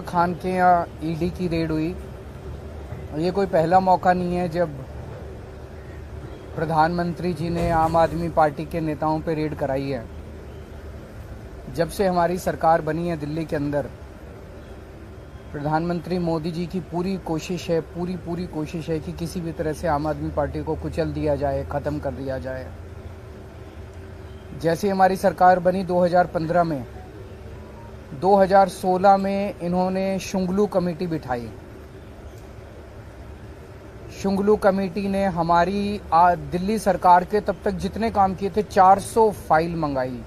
खान के यहाँ ईडी की रेड हुई। ये कोई पहला मौका नहीं है जब प्रधानमंत्री जी ने आम आदमी पार्टी के नेताओं पे रेड कराई है। जब से हमारी सरकार बनी है दिल्ली के अंदर, प्रधानमंत्री मोदी जी की पूरी कोशिश है कि किसी भी तरह से आम आदमी पार्टी को कुचल दिया जाए, ख़त्म कर दिया जाए। जैसे हमारी सरकार बनी 2015 में, 2016 में इन्होंने शुंगलू कमेटी बिठाई। शुंगलू कमेटी ने हमारी दिल्ली सरकार के तब तक जितने काम किए थे 400 फाइल मंगाई,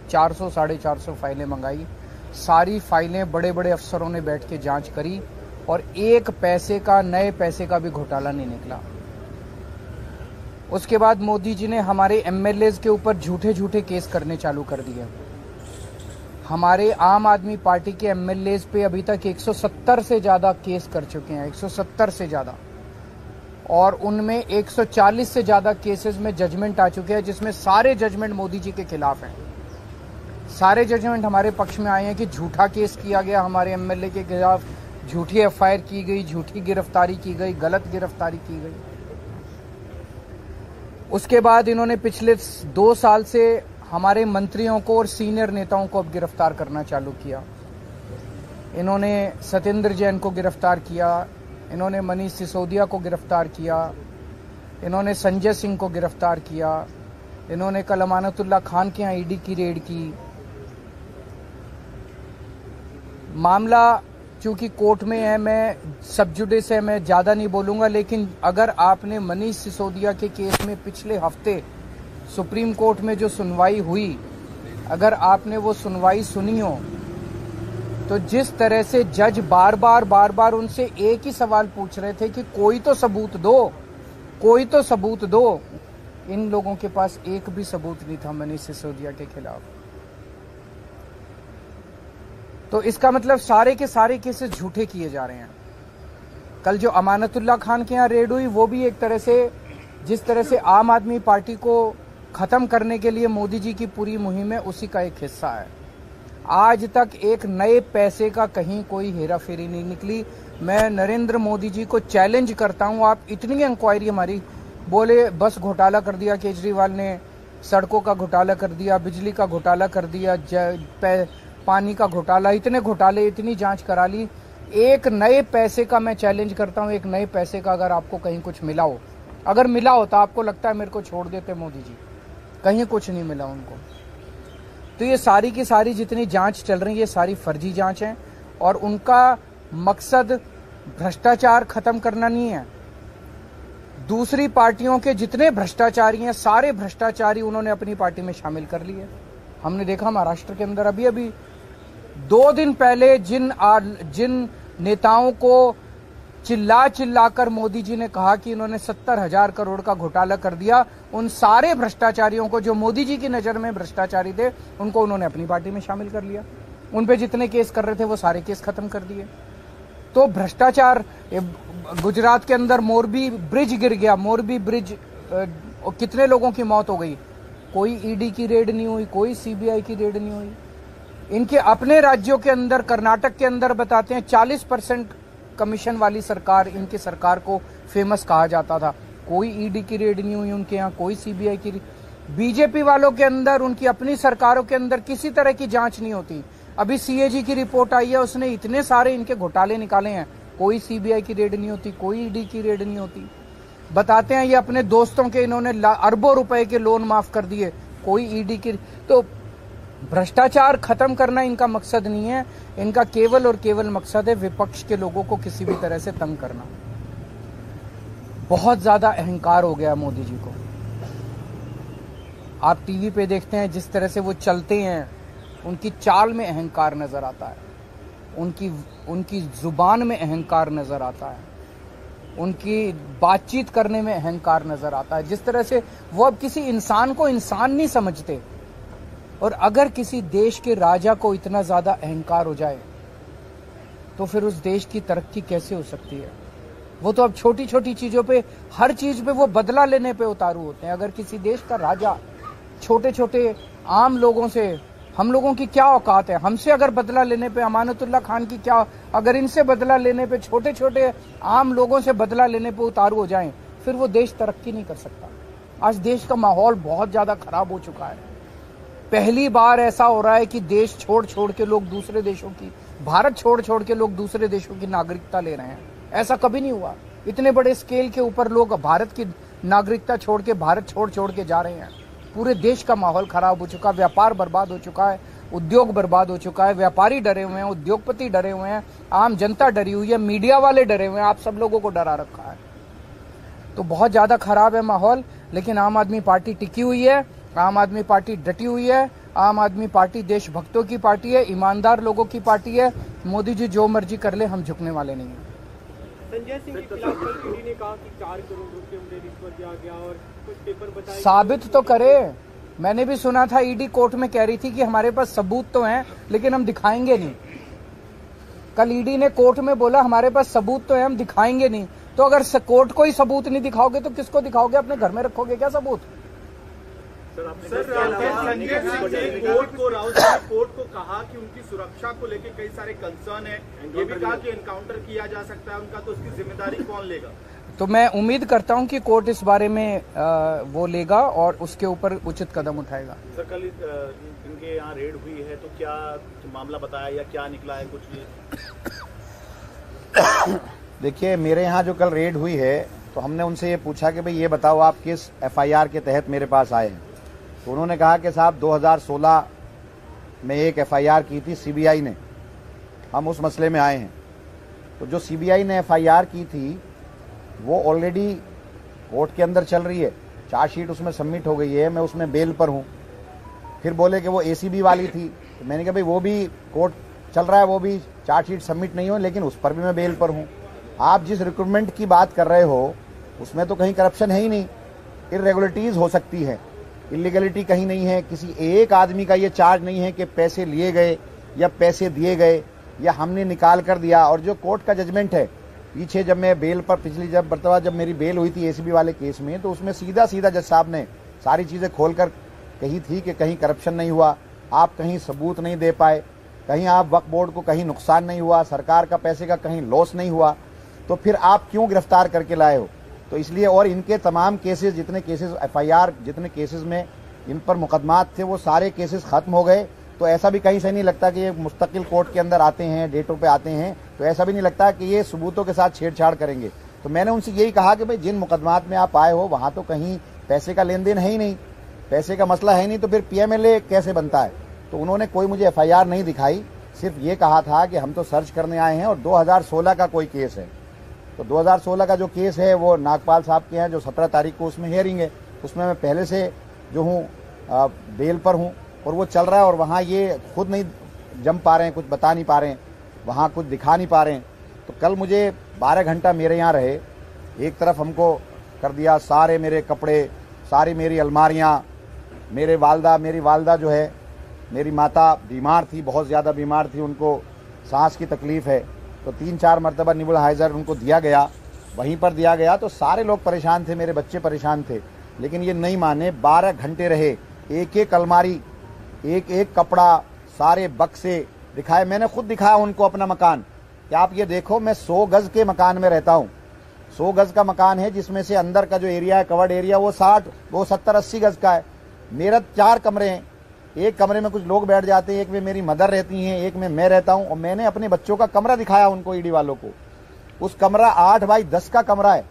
400 साढ़े 400 फाइलें मंगाई। सारी फाइलें बड़े बड़े अफसरों ने बैठ के जांच करी और एक पैसे का, नए पैसे का भी घोटाला नहीं निकला। उसके बाद मोदी जी ने हमारे एमएलएज के ऊपर झूठे झूठे केस करने चालू कर दिए। हमारे आम आदमी पार्टी के एमएलएज पे अभी तक 170 से ज्यादा केस कर चुके हैं, 170 से ज्यादा, और उनमें 140 से ज्यादा केसेस में जजमेंट आ चुके हैं, जिसमें सारे जजमेंट मोदी जी के खिलाफ हैं। सारे जजमेंट हमारे पक्ष में आए हैं कि झूठा केस किया गया हमारे एमएलए के खिलाफ, झूठी एफआईआर की गई, झूठी गिरफ्तारी की गई, गलत गिरफ्तारी की गई। उसके बाद इन्होंने पिछले 2 साल से हमारे मंत्रियों को और सीनियर नेताओं को अब गिरफ्तार करना चालू किया। इन्होंने सत्येंद्र जैन को गिरफ्तार किया, इन्होंने मनीष सिसोदिया को गिरफ्तार किया, इन्होंने संजय सिंह को गिरफ्तार किया, इन्होंने कल अमानतुल्लाह खान के यहाँ ईडी की रेड की। मामला चूंकि कोर्ट में है, मैं सब जुडिस है, मैं ज़्यादा नहीं बोलूँगा, लेकिन अगर आपने मनीष सिसोदिया के केस में पिछले हफ्ते सुप्रीम कोर्ट में जो सुनवाई हुई, अगर आपने वो सुनवाई सुनी हो, तो जिस तरह से जज बार बार उनसे एक ही सवाल पूछ रहे थे कि कोई तो सबूत दो, कोई तो सबूत दो। इन लोगों के पास एक भी सबूत नहीं था मनीष सिसोदिया के खिलाफ। तो इसका मतलब सारे के सारे केसेस झूठे किए जा रहे हैं। कल जो अमानतुल्लाह खान के यहाँ रेड हुई, वो भी एक तरह से, जिस तरह से आम आदमी पार्टी को खत्म करने के लिए मोदी जी की पूरी मुहिम है, उसी का एक हिस्सा है। आज तक एक नए पैसे का कहीं कोई हेराफेरी नहीं निकली। मैं नरेंद्र मोदी जी को चैलेंज करता हूं, आप इतनी इंक्वायरी हमारी, बोले बस घोटाला कर दिया केजरीवाल ने, सड़कों का घोटाला कर दिया, बिजली का घोटाला कर दिया, पानी का घोटाला, इतने घोटाले, इतनी जांच करा ली। एक नए पैसे का मैं चैलेंज करता हूं, एक नए पैसे का अगर आपको कहीं कुछ मिला हो, अगर मिला हो तो आपको लगता है मेरे को छोड़ देते मोदी जी, कहीं कुछ नहीं मिला उनको। तो ये सारी की सारी जितनी जांच चल रही है, ये सारी फर्जी जांच है और उनका मकसद भ्रष्टाचार खत्म करना नहीं है। दूसरी पार्टियों के जितने भ्रष्टाचारी हैं, सारे भ्रष्टाचारी उन्होंने अपनी पार्टी में शामिल कर लिए। हमने देखा महाराष्ट्र के अंदर अभी 2 दिन पहले जिन नेताओं को चिल्लाकर मोदी जी ने कहा कि इन्होंने 70,000 करोड़ का घोटाला कर दिया, उन सारे भ्रष्टाचारियों को, जो मोदी जी की नजर में भ्रष्टाचारी थे, उनको उन्होंने अपनी पार्टी में शामिल कर लिया। उन पे जितने केस कर रहे थे वो सारे केस खत्म कर दिए। तो भ्रष्टाचार, गुजरात के अंदर मोरबी ब्रिज गिर गया, मोरबी ब्रिज, कितने लोगों की मौत हो गई, कोई ईडी की रेड नहीं हुई, कोई सीबीआई की रेड नहीं हुई। इनके अपने राज्यों के अंदर, कर्नाटक के अंदर बताते हैं 40% कमीशन वाली सरकार, इनकी सरकार को फेमस कहा जाता था, कोई ईडी की रेड नहीं हुई उनके यहाँ, कोई सीबीआई की। बीजेपी वालों के अंदर, उनकी अपनी सरकारों के अंदर किसी तरह की जांच नहीं होती। अभी सीएजी की रिपोर्ट आई है, उसने इतने सारे इनके घोटाले निकाले हैं, कोई सीबीआई की रेड नहीं होती, कोई ईडी की रेड नहीं होती। बताते हैं ये अपने दोस्तों के इन्होंने अरबों रुपए के लोन माफ कर दिए, कोई ईडी की। तो भ्रष्टाचार खत्म करना इनका मकसद नहीं है, इनका केवल और केवल मकसद है विपक्ष के लोगों को किसी भी तरह से तंग करना। बहुत ज्यादा अहंकार हो गया मोदी जी को। आप टीवी पे देखते हैं जिस तरह से वो चलते हैं, उनकी चाल में अहंकार नजर आता है, उनकी जुबान में अहंकार नजर आता है, उनकी बातचीत करने में अहंकार नजर आता है। जिस तरह से वो अब किसी इंसान को इंसान नहीं समझते। और अगर किसी देश के राजा को इतना ज्यादा अहंकार हो जाए तो फिर उस देश की तरक्की कैसे हो सकती है। वो तो अब छोटी छोटी चीजों पे, हर चीज पे वो बदला लेने पे उतारू होते हैं। अगर किसी देश का राजा छोटे छोटे आम लोगों से हम लोगों की क्या औकात है? हमसे अगर बदला लेने पे अमानतुल्लाह खान की क्या, अगर इनसे बदला लेने पे, छोटे छोटे आम लोगों से बदला लेने पे उतारू हो जाएं, फिर वो देश तरक्की नहीं कर सकता। आज देश का माहौल बहुत ज्यादा खराब हो चुका है। पहली बार ऐसा हो रहा है कि देश छोड़ छोड़ के लोग दूसरे देशों की, भारत छोड़ छोड़ के लोग दूसरे देशों की नागरिकता ले रहे हैं। ऐसा कभी नहीं हुआ। इतने बड़े स्केल के ऊपर लोग भारत की नागरिकता छोड़ के भारत छोड़ छोड़ के जा रहे हैं। पूरे देश का माहौल खराब हो चुका, व्यापार बर्बाद हो चुका है, उद्योग बर्बाद हो चुका है, व्यापारी डरे हुए हैं, उद्योगपति डरे हुए हैं, आम जनता डरी हुई है, मीडिया वाले डरे हुए हैं, आप सब लोगों को डरा रखा है। तो बहुत ज्यादा खराब है माहौल। लेकिन आम आदमी पार्टी टिकी हुई है, आम आदमी पार्टी डटी हुई है, आम आदमी पार्टी देशभक्तों की पार्टी है, ईमानदार लोगों की पार्टी है। मोदी जी जो मर्जी कर ले, हम झुकने वाले नहीं हैं। संजय सिंह के खिलाफ कल ईडी ने कहा कि 4 करोड़ रुपए उन्हें रिश्वत दिया गया और कुछ पेपर बताए। साबित तो करे। मैंने भी सुना था ईडी कोर्ट में कह रही थी कि हमारे पास सबूत तो हैं लेकिन हम दिखाएंगे नहीं। कल ईडी ने कोर्ट में बोला हमारे पास सबूत तो है, हम दिखाएंगे नहीं। तो अगर कोर्ट को ही सबूत नहीं दिखाओगे तो किसको दिखाओगे? अपने घर में रखोगे क्या सबूत? कोर्ट को कहा कि उनकी सुरक्षा को लेकर कई सारे कंसर्न है, ये भी कहा कि एनकाउंटर किया जा सकता है उनका, तो उसकी जिम्मेदारी कौन लेगा? तो मैं उम्मीद करता हूं कि कोर्ट इस बारे में वो लेगा और उसके ऊपर उचित कदम उठाएगा। सर कल इनके यहाँ रेड हुई है तो क्या मामला बताया या क्या निकला है कुछ? देखिए, मेरे यहाँ जो कल रेड हुई है तो हमने उनसे ये पूछा कि भाई ये बताओ आप किस एफआईआर के तहत मेरे पास आए हैं। तो उन्होंने कहा कि साहब 2016 में एक एफआईआर की थी सीबीआई ने, हम उस मसले में आए हैं। तो जो सीबीआई ने एफआईआर की थी वो ऑलरेडी कोर्ट के अंदर चल रही है, चार्जशीट उसमें सबमिट हो गई है, मैं उसमें बेल पर हूँ। फिर बोले कि वो एसीबी वाली थी, तो मैंने कहा भाई वो भी कोर्ट चल रहा है, वो भी चार्जशीट सबमिट नहीं हो, लेकिन उस पर भी मैं बेल पर हूँ। आप जिस रिक्रूटमेंट की बात कर रहे हो उसमें तो कहीं करप्शन है ही नहीं। इरेगुलरिटीज हो सकती है, इलीगलिटी कहीं नहीं है। किसी एक आदमी का ये चार्ज नहीं है कि पैसे लिए गए या पैसे दिए गए या हमने निकाल कर दिया। और जो कोर्ट का जजमेंट है, पीछे जब मैं बेल पर जब मेरी बेल हुई थी एसीबी वाले केस में, तो उसमें सीधा सीधा जज साहब ने सारी चीजें खोलकर कही थी कि कहीं करप्शन नहीं हुआ, आप कहीं सबूत नहीं दे पाए, कहीं आप वक्फ बोर्ड को कहीं नुकसान नहीं हुआ, सरकार का पैसे का कहीं लॉस नहीं हुआ, तो फिर आप क्यों गिरफ्तार करके लाए हो? तो इसलिए, और इनके तमाम केसेस, जितने केसेस एफआईआर, जितने केसेस में इन पर मुकदमात थे, वो सारे केसेस खत्म हो गए। तो ऐसा भी कहीं से नहीं लगता कि ये मुस्तकिल कोर्ट के अंदर आते हैं, डेटों पे आते हैं, तो ऐसा भी नहीं लगता कि ये सबूतों के साथ छेड़छाड़ करेंगे। तो मैंने उनसे यही कहा कि भाई जिन मुकदमात में आप आए हो वहां तो कहीं पैसे का लेन देन है ही नहीं, पैसे का मसला है नहीं, तो फिर पीएमएलए कैसे बनता है? तो उन्होंने कोई मुझे एफआईआर नहीं दिखाई, सिर्फ ये कहा था कि हम तो सर्च करने आए हैं और 2016 का कोई केस है। तो 2016 का जो केस है वो नागपाल साहब के हैं, जो 17 तारीख को उसमें हियरिंग है, उसमें मैं पहले से जो हूँ बेल पर हूँ और वो चल रहा है। और वहाँ ये खुद नहीं जम पा रहे हैं, कुछ बता नहीं पा रहे हैं, वहाँ कुछ दिखा नहीं पा रहे हैं। तो कल मुझे 12 घंटा मेरे यहाँ रहे, एक तरफ हमको कर दिया, सारे मेरे कपड़े, सारी मेरी अलमारियाँ, मेरी वालदा जो है, मेरी माता बीमार थी, बहुत ज़्यादा बीमार थी, उनको सांस की तकलीफ़ है, तो 3-4 मरतबा नेबुलाइज़र उनको दिया गया, वहीं पर दिया गया। तो सारे लोग परेशान थे, मेरे बच्चे परेशान थे, लेकिन ये नहीं माने। 12 घंटे रहे, एक एक अलमारी, एक एक कपड़ा, सारे बक्से दिखाए। मैंने खुद दिखाया उनको अपना मकान कि आप ये देखो, मैं 100 गज के मकान में रहता हूँ। 100 गज का मकान है, जिसमें से अंदर का जो एरिया है, कवर्ड एरिया, वो 70-80 गज का है। मेरा 4 कमरे हैं, एक कमरे में कुछ लोग बैठ जाते हैं, एक में मेरी मदर रहती हैं, एक में मैं रहता हूं। और मैंने अपने बच्चों का कमरा दिखाया उनको, ईडी वालों को। उस कमरा 8 बाई 10 का कमरा है।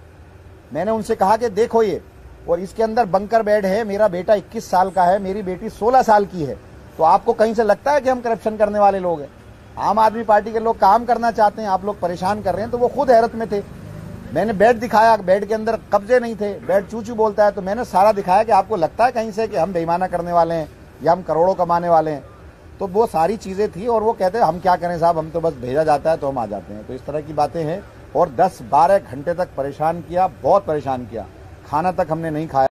मैंने उनसे कहा कि देखो ये, और इसके अंदर बंकर बेड है। मेरा बेटा 21 साल का है, मेरी बेटी 16 साल की है। तो आपको कहीं से लगता है कि हम करप्शन करने वाले लोग हैं? आम आदमी पार्टी के लोग काम करना चाहते हैं, आप लोग परेशान कर रहे हैं। तो वो खुद हैरत में थे। मैंने बेड दिखाया, बेड के अंदर कब्जे नहीं थे, बेड चू चू बोलता है। तो मैंने सारा दिखाया कि आपको लगता है कहीं से कि हम बेईमाना करने वाले हैं या हम करोड़ों कमाने वाले हैं? तो वो सारी चीजें थी। और वो कहते हैं हम क्या करें साहब, हम तो बस भेजा जाता है तो हम आ जाते हैं। तो इस तरह की बातें हैं। और 10-12 घंटे तक परेशान किया, बहुत परेशान किया, खाना तक हमने नहीं खाया।